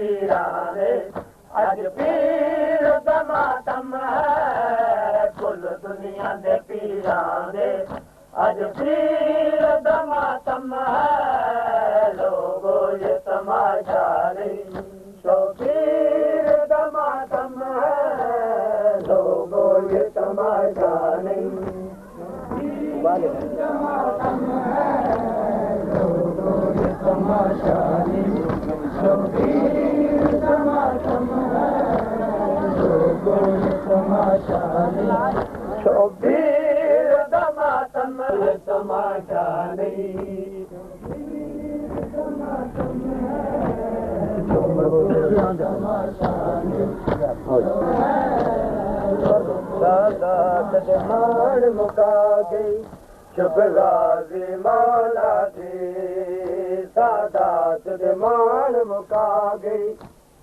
पीरा दे अज पीर दा मातम है कुल दुनिया दे पीरा दे अज पीर दा मातम है लोगो ये तमाशा नहीं तो पीर दा मातम है लोगो ये तमाशा नहीं तमाशा नहीं शबीर तमाशा लोगो ये तमाशा नहीं शबीर तमाशा तमाशा नहीं सादात मान मुका गई चुप गाजी मौला दी सादात मान मुका गई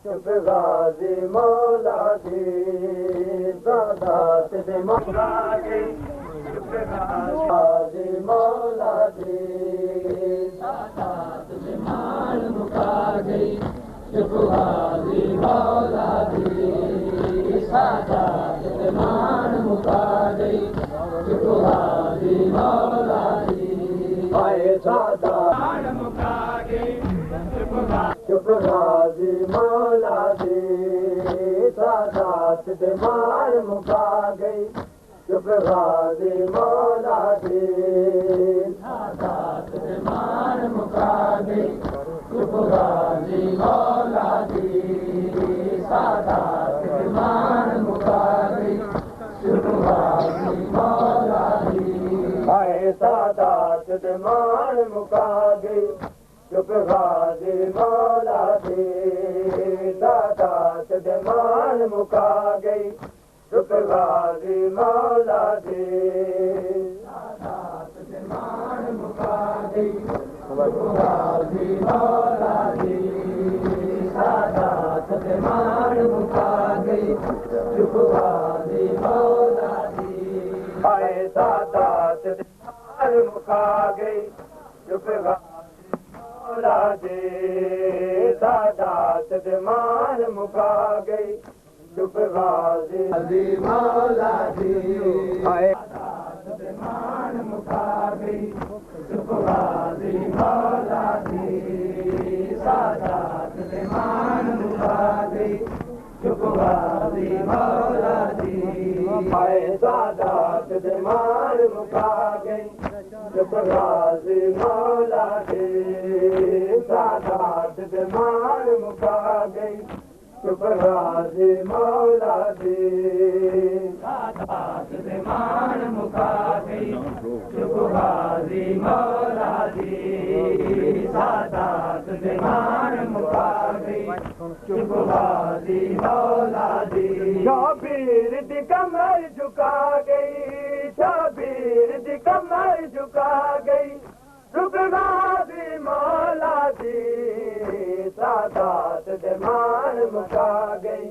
चुप गाजी मौला दी सादात मुका गई चुप गाजी मौला दी सादात मान मुका गई चुप गाजी मौला दी सादात मान मुका गई चुप गाजी मौला दी आए सादात मुका गई चुप गाजी मौला दी सादात मान मुका गई चुप गाजी मौला दी सादात मान मुका गई चुप गाजी मौला दी सादात मान मुका गई चुप गाजी मौला दी आए सादात मान मुका गई चुप गाजी मौला दी सादात मान मुका गई चुप गाजी मौला दी सादात मान मुका गई चुप गाजी मौला दी सादात मान मुका गई चुप गाजी मौला दी आए सादात मान मुका गई चुप गाजी मौला दी सादात मान मुका गई चुप गाजी मौला दी आए सादात मान मुका गई चुप गाजी मौला दी सादात मान मुका गई चुप गाजी मौला दी आए सादात मान मुका गई चुप गाजी मौला दी सादात मान मुका गई चुप गाजी मौला दी सादात मान मुका गई चुप गाजी मौला दी सादात मान मुका गई चुप गाजी मौला दी शबीर दी कमर झुका गई शबीर दी कमर झुका गई चुप गाजी मौला दी सादात मान मुका गई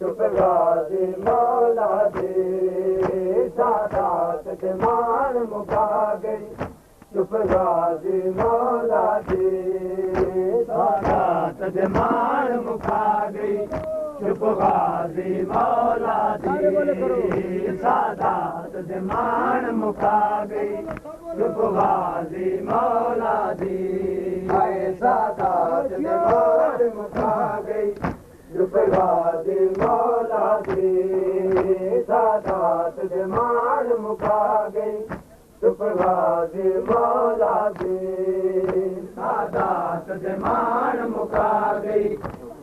चुप गाजी मौला दी सादात मान मुका गई चुप गाजी मौला दी सादात मान मुका गई चुप गाजी मौला दी सादात मान मुका गई चुप गाजी मौला दी आए सादात मान मुका गई चुप गाजी मौला दी सादात मान मुका गई चुप गाजी मौला दी सादात मान मुका गई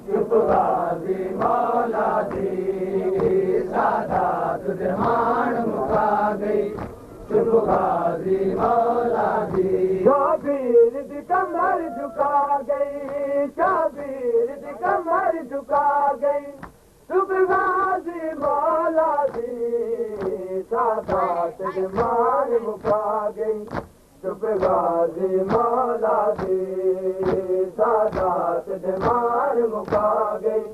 चुप गाजी मौला दी सादात मान मुका गई चुप गाजी मौला दी शबीर दी कमर झुका गई शबीर दी कमर झुका गई चुप गाजी मौला दी सादात मान मुका गई चुप गाजी मौला दी सादात मान मुका गई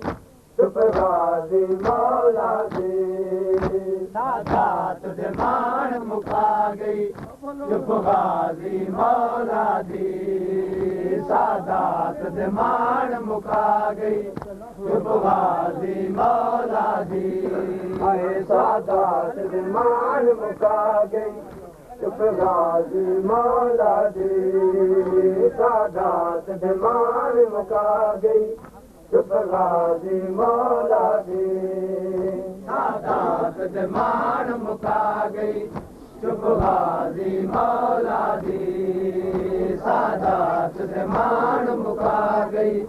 चुप गाजी मौला दी सादात मान मुका गई चुप गाजी मौला दी सादात दिमान मुका गई चुप गाजी मौला दी आए सादात दिमान मुका गई चुप गाजी मौला दी सादात दिमान मुका गई चुप गाजी मौला दी सादात दिमान मुका गई चुप गाजी मौला दी सादात दिमान मुका गई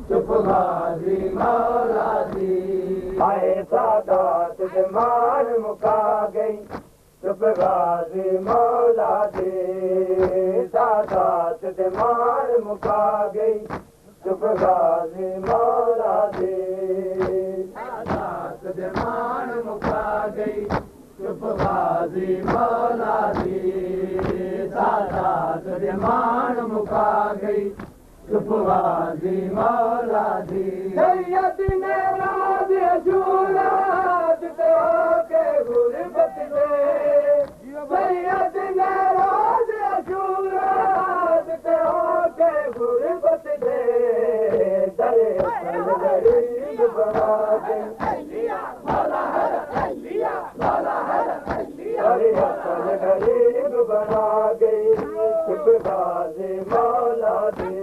चुप गाजी मौला दी आए सादात दिमान मुका गई चुप गाजी मौला दी सादात दिमान मुका गई चुप गाजी मौला दी सादात दिमान मुका गई चुप गाजी मौला दी सादात दिमान मुका गई चुप गाजी मौला दी सैयद ने राज अशूरात ते होके गुरबत दे सैयद ने राज अशूरात ते होके गुरबत दे दरे गरीब बना दे मौला है मौला है अरे असल गरीब बना गई चुप गाजी मौला दी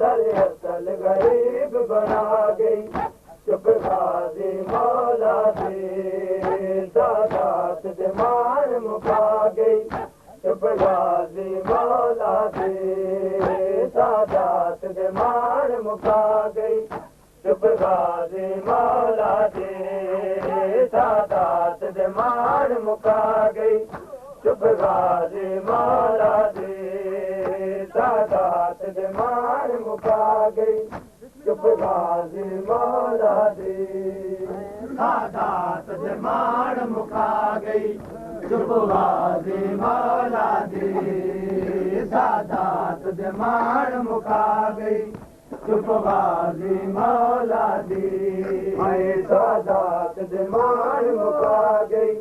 दरे असल गरीब बना गई चुप गाजी मौला दी सादात दिमान मुका गई चुप गाजी मौला दी सादात दिमान मुका गई चुप गाजी मौला दी सादात दिमान मुका गई चुप गाजी मौला दी सादात दिमान मुका गई चुप गाजी मौला दी सादात दिमान मुका गई चुप गाजी मौला दी सादात दिमान मुका गई चुप गाजी मौला दी आए सादात दिमान मुका गई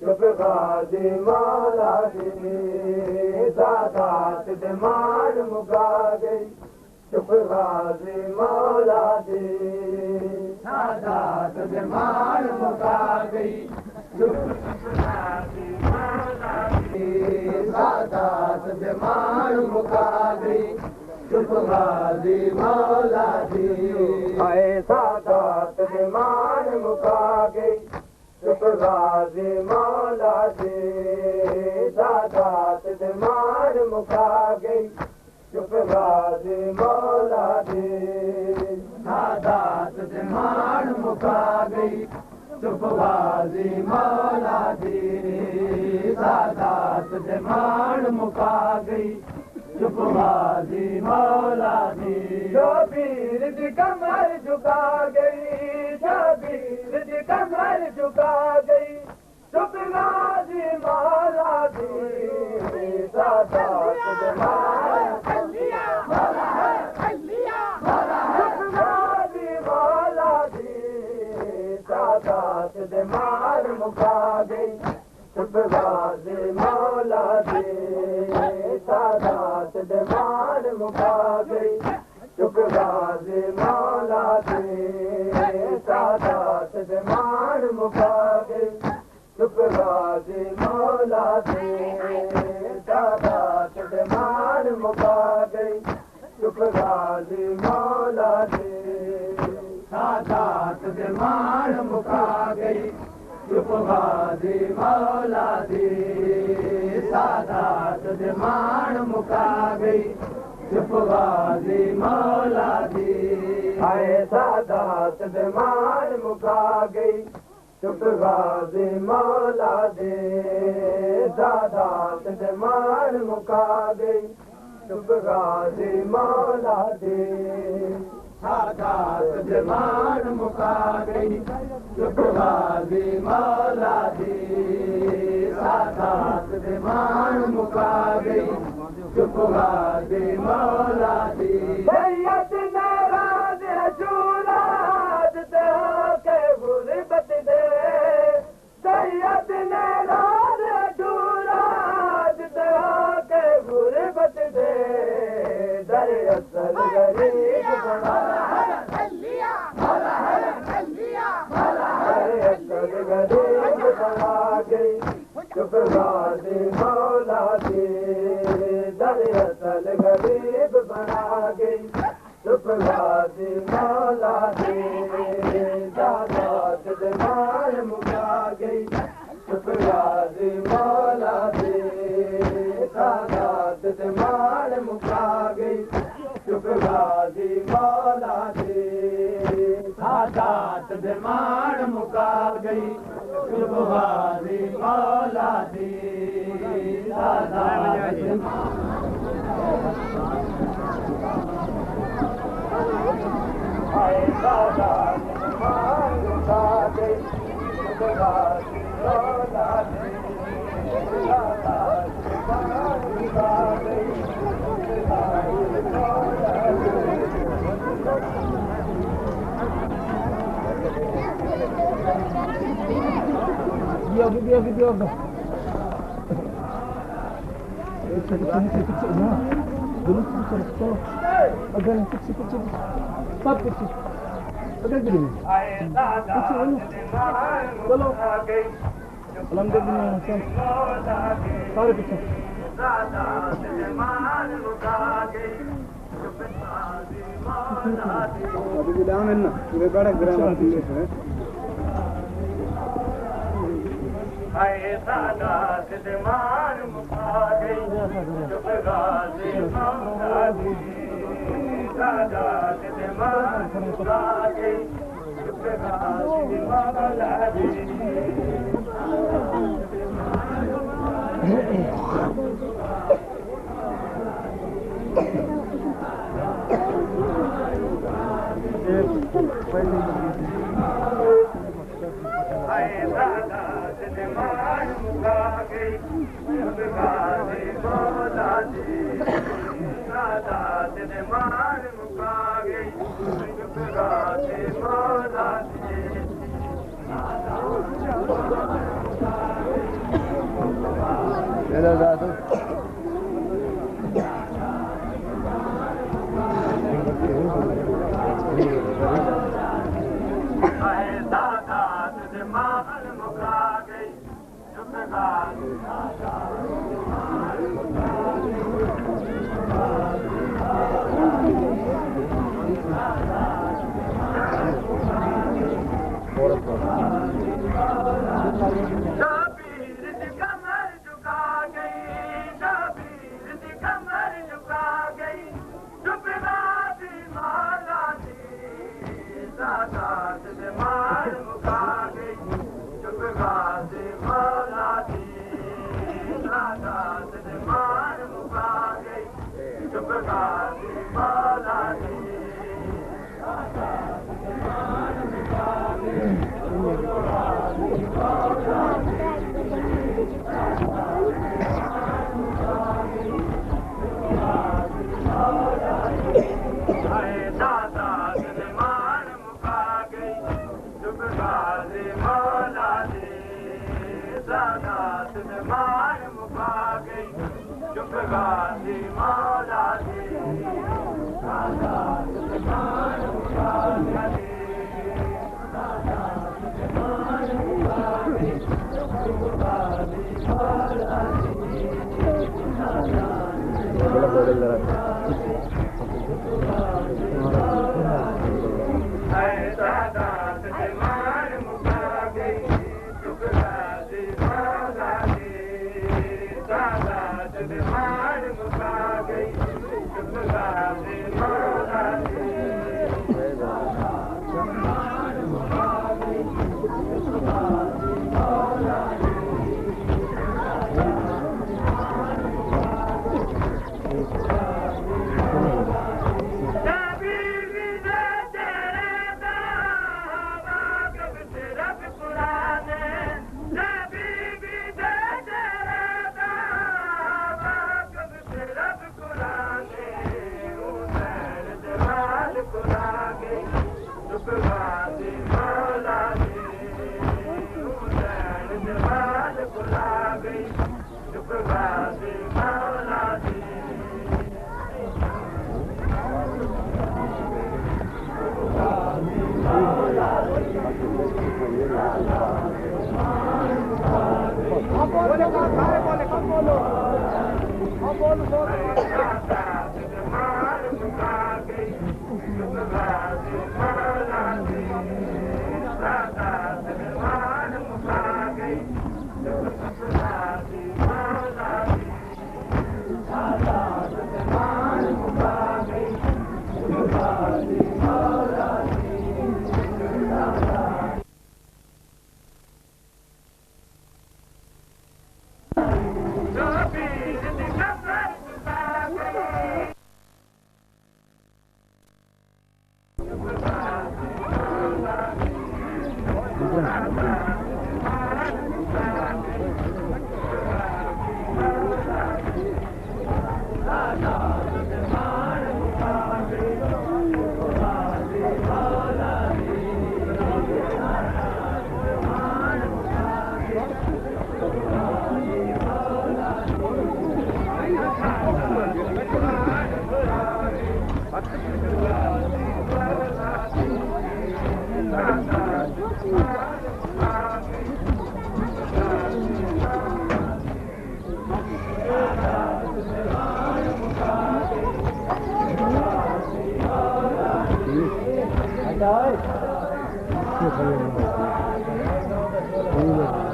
चुप गाजी मौला दी सादात दिमान मुका गई चुप गाजी मौला दी सादात दिमान मुका गई चुप गाजी मौला दी सादात दिमान मुका गई चुप गाजी मौला दी आए सादात दिमान मुका गई चुप गाजी मौला दी सादात दिमान मुका गई चुप गाजी मौला दी सादात दिमान मुका गई चुप गाजी मौला दी सादात दिमान मुका गई चुप गाजी मौला दी शबीर दी कमर झुका गई शबीर दी कमर झुका गई चुप गाजी मौला दी सादात दिमान मौला है चुप गाजी मौला दी सादात दिमान मुका गई चुप गाजी मौला दी सादात दिमान मुका गई चुप गाजी मौला दी सादात दिमान मुका गई चुप गाजी मौला दी सादात दिमान मुका गई चुप गाजी मौला दी सादात दिमान मुका गई चुप गाजी मौला दी सादात दिमान मुका गई चुप गाजी मौला दी आए सादात दिमान मुका गई चुप गाजी मौला दी सादात दिमान मुका गई चुप गाजी मौला दी सादात दिमान मुका गई चुप गाजी मौला दी सादात दिमान मुका गई चुप गाजी मौला दी सैयद ने राज अशूरात ते होके गुरबत दे सैयद ने राज अशूरात ते होके गुरबत दे दर असल गरीब बना असल गरीब बना गई चुपवादी मौला दी दर असल गरीब बना गई चुपवादी मौला दी दादात दीवार मुका गई चुपवादी मौला दी दादात दीवार मुका गई चुपवादी मौला दी दादात दीवार मुका गई चुपवादी मौला दी दादात दादा मुका गई चुपवादी मौला दी दादात दीवार मुका गई चुपवादी मौला video dah. Kecil lah. Dulu kecil. Agak kecil. Sab kecil. Agak gede. Kecil dulu. Kalau alhamdulillah macam. Sabar kecil. अभी बिलान है ना पूरे बड़ा ग्राम है आए सादात दीवार मुका गई चुपगाजी मौला दी सादात दीवार मुका गई चुपगाजी मौला दी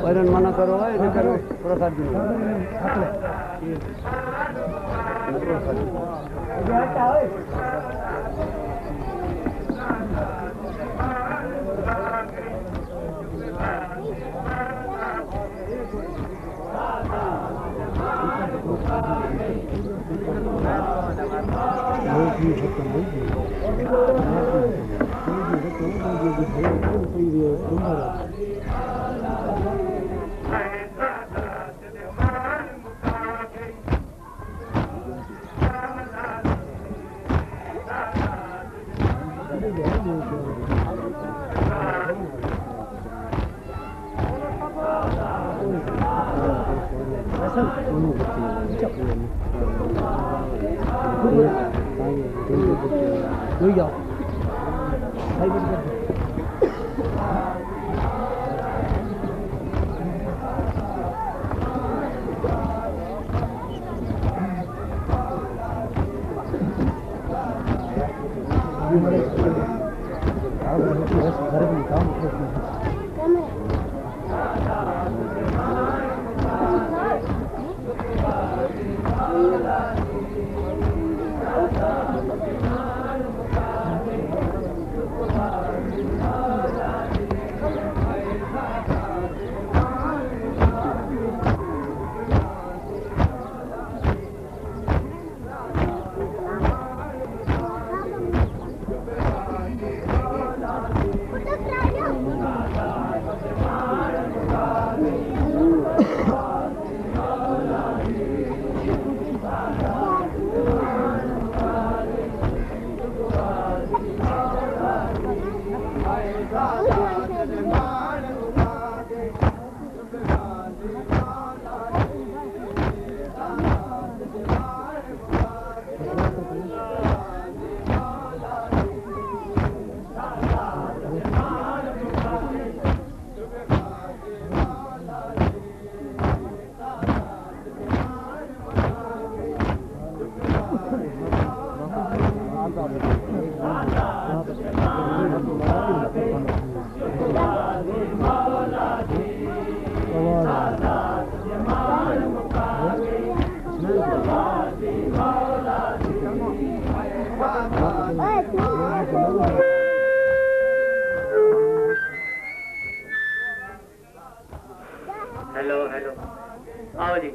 वैरन मना करो भाई नहीं करो प्रसाद दी हेलो हेलो आओ जी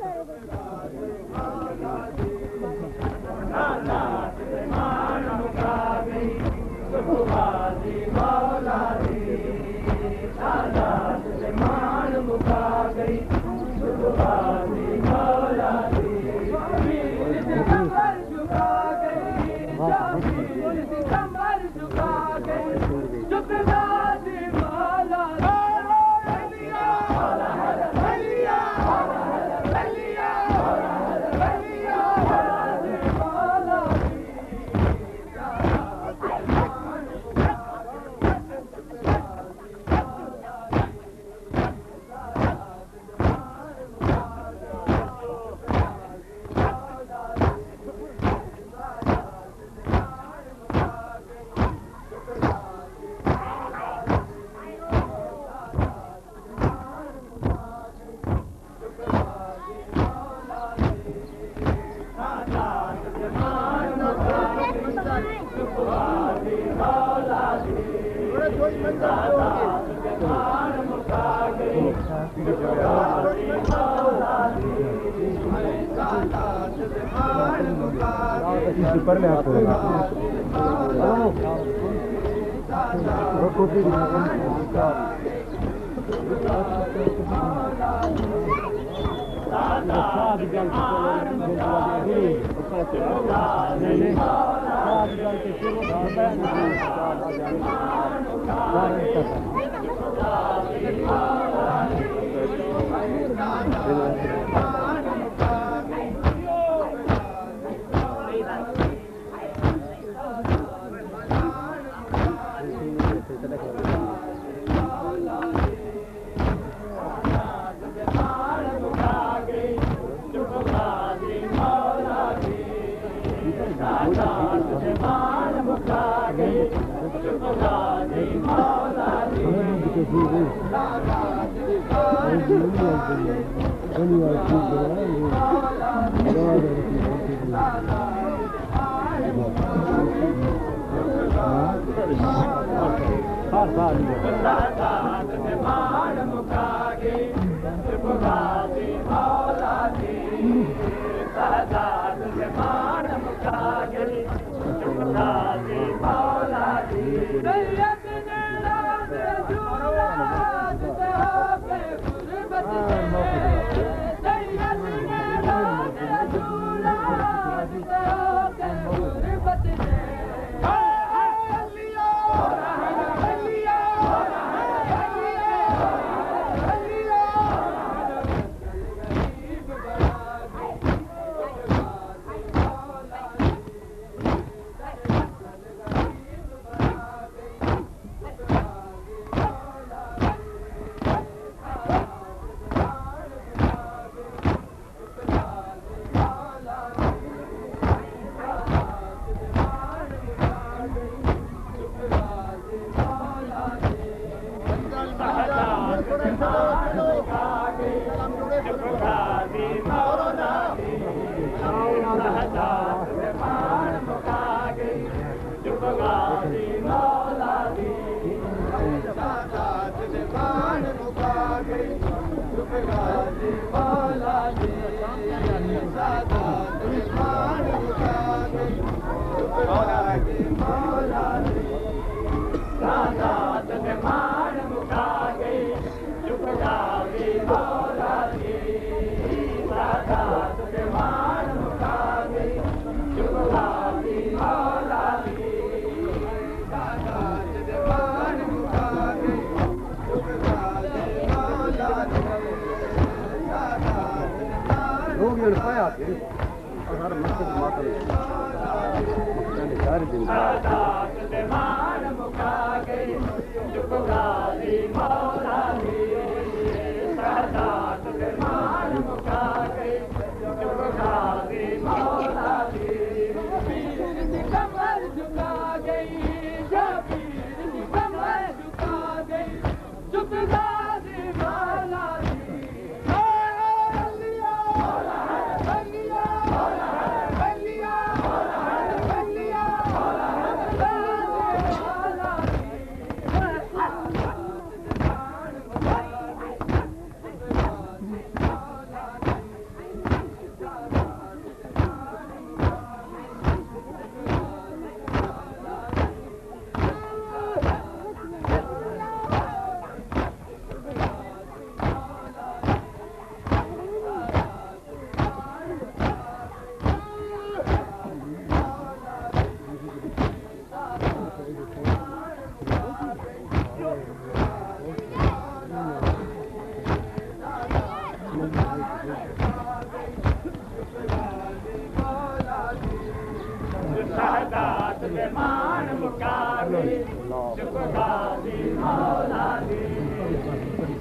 पर में आपको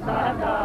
Sada